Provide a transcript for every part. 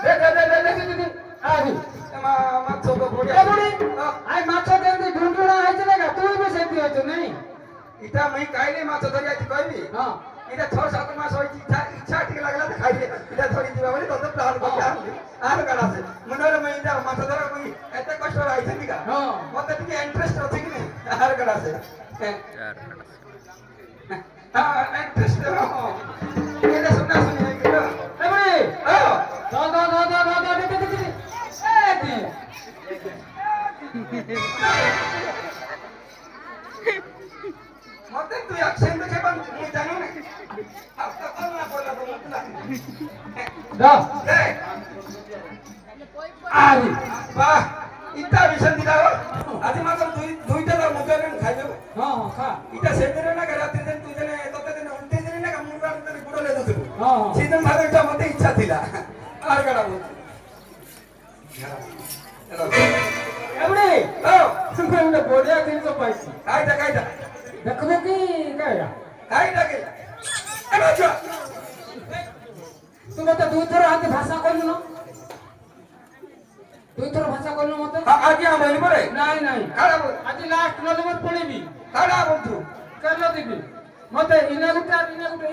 দে দে দে দে দে দে আরে মাছ তো পড়ে এ বুড়ি আই মাছ দেন ঢুঁড়ুড়া হইছে না তুই বি সেতি হইছ নাই ইটা মই কাইলে মাছ ধরি আছি কইবি হ্যাঁ এটা 6-7 মাস হইছি ইচ্ছা ঠিক লাগলা তো খাইলে এটা ধরি দিবা বলি তত প্লান করতে আর কার আছে মনে হলো মই এটা মাছ ধরা কই এত কষ্ট হইছে নিকা হ্যাঁ মতে টিকে ইন্টারেস্ট আছে কি আর কার আছে হ্যাঁ ইন্টারেস্ট এটা শুনা শুনি হই গেল এ বুড়ি ও দা দা দা দা দা দা দে দে দে এ দি মতে তুই অ্যাকশন দেখে বান মই জানি না আপকা কোন না বলা তো মতলা দা এই আরে বাহ ইটা বিশন দিলাও আজি মাত্র দুইটা মোবাইল খাইবে হ্যাঁ খা ইটা সেদিন না রাতে দিন তুই জানে তত দিন উল্টে দিন না মুন্ডা করে গুড়লে দিছিস হ্যাঁ সেদিন ভাবে এটা মতে ইচ্ছা ଥିଲା আর কাটা বল এবারে ও তুমি একটা বড়িয়া জিনিস পাইছি কাইটা দেখবো কি কাইরা কাইটা কে এবার যা তুমি তো দুই থর হাতে ভাষা কইল না দুই থর ভাষা কইল মতে আগে আমি বলে নাই নাই কাটা বল আজ লাস্ট নজর পড়িবি কাটা বন্ধু কেন দিবি মতে ইনা গুটা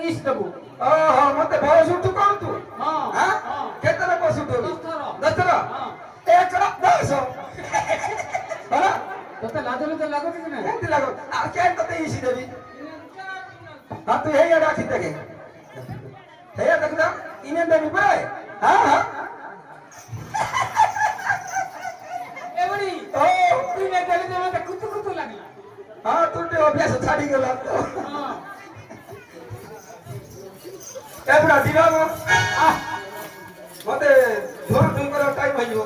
ইস দেবো ওহো মতে বয়স উঠু কোন তু হ্যাঁ হ্যাঁ হ্যাঁ কেতরে বয়স উঠু 10 থর 10 হ্যাঁ এক রাত 10 হ্যাঁ তোতে লাদলে তো লাগো কি না এমতি লাগো আর কেন ততে ইসি দেবি হ্যাঁ তুই হেয়া রাখি দেখে হেয়া দেখ না ইনে দেবি ভাই হ্যাঁ হ্যাঁ এবারে ও তুই না গেলে তো মতে কুতু কুতু লাগলা হ্যাঁ তুই অভ্যাস ছাড়ি গেল তো হ্যাঁ এবড়া দিলাম মতে ধর তুই করে টাইম হইব